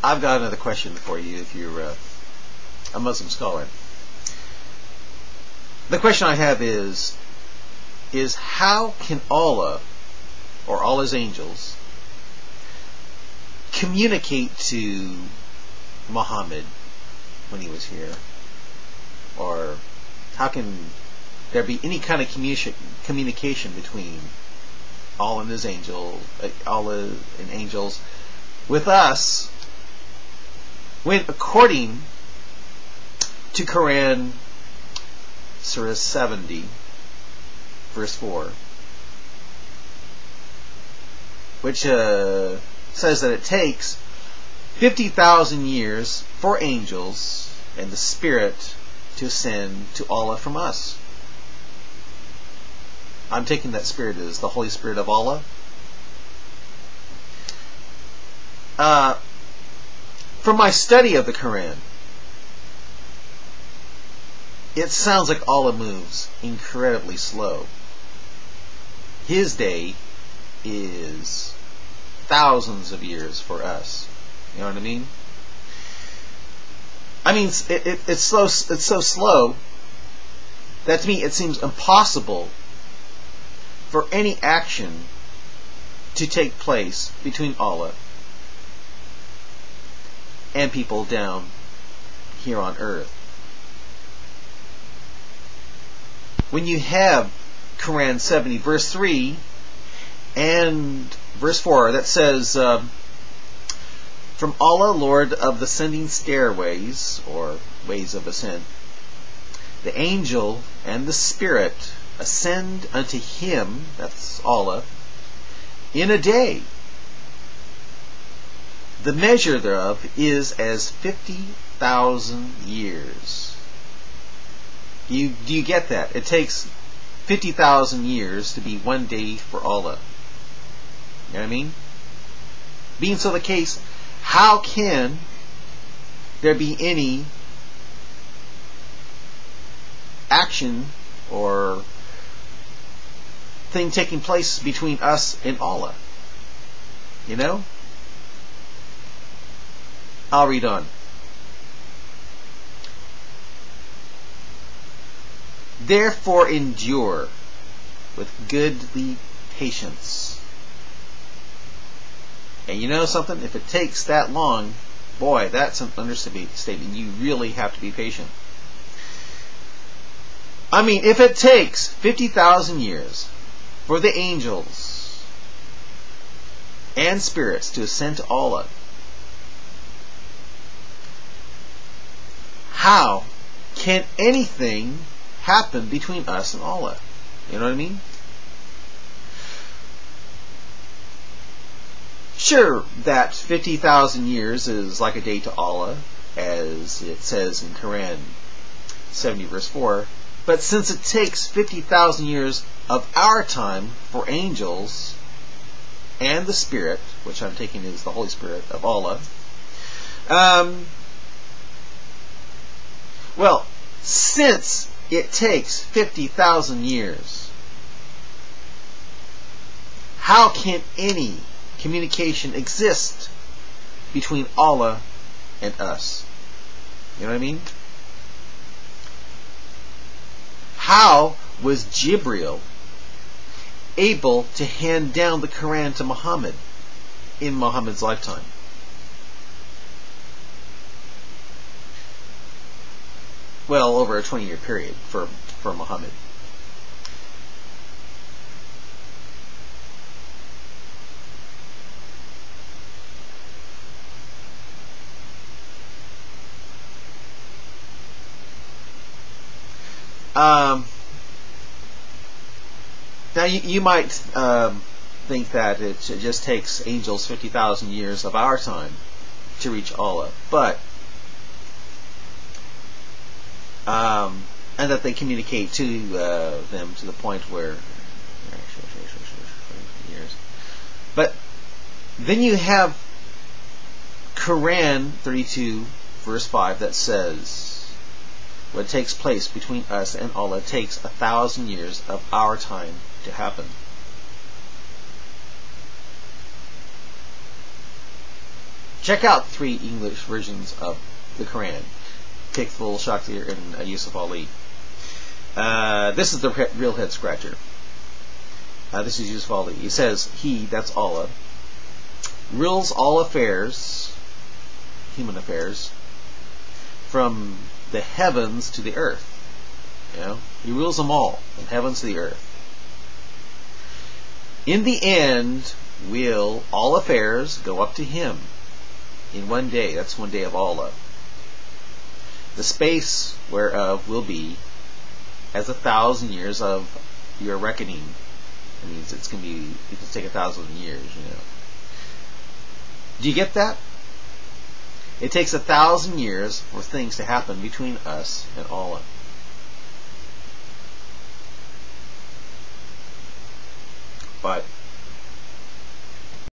I've got another question for you if you're a Muslim scholar. The question I have is how can Allah, or Allah's angels, communicate to Muhammad when he was here? Or how can there be any kind of communication between Allah and his angel, Allah and angels with us, when according to Qur'an Surah 70 verse 4, which says that it takes 50,000 years for angels and the Spirit to ascend to Allah from us. I'm taking that Spirit as the Holy Spirit of Allah. From my study of the Qur'an, it sounds like Allah moves incredibly slow. His day is thousands of years for us. You know what I mean? I mean, it's so slow that to me it seems impossible for any action to take place between Allah and people down here on earth. When you have Qur'an 70 verse 3 and verse 4 that says, from Allah, Lord of the ascending stairways, or ways of ascent, the angel and the Spirit ascend unto him, that's Allah, in a day. The measure thereof is as 50,000 years. Do you get that? It takes 50,000 years to be one day for Allah. You know what I mean? Being so the case, how can there be any action or thing taking place between us and Allah? You know? I'll read on. Therefore endure with goodly patience. And you know something? If it takes that long, boy, that's an understatement. You really have to be patient. I mean, if it takes 50,000 years for the angels and spirits to ascend to Allah, how can anything happen between us and Allah? You know what I mean? Sure, that 50,000 years is like a day to Allah, as it says in Qur'an 70 verse 4, but since it takes 50,000 years of our time for angels and the Spirit, which I'm taking is the Holy Spirit of Allah, well, since it takes 50,000 years, how can any communication exist between Allah and us? You know what I mean? How was Jibril able to hand down the Qur'an to Muhammad in Muhammad's lifetime? Well, over a 20-year period for Muhammad. Now you might think that it just takes angels 50,000 years of our time to reach Allah, but and that they communicate to them to the point where years. But then you have Qur'an 32 verse 5 that says what takes place between us and Allah takes 1,000 years of our time to happen. Check out 3 English versions of the Qur'an. Faithful Shakti and Yusuf Ali. This is the real head scratcher. This is Yusuf Ali. He says, He, that's Allah, rules all affairs, human affairs, from the heavens to the earth. You know, He rules them all, from heavens to the earth. In the end, will all affairs go up to Him in one day. That's one day of Allah. The space whereof will be as 1,000 years of your reckoning. That means it can take 1,000 years, you know. Do you get that? It takes 1,000 years for things to happen between us and Allah. But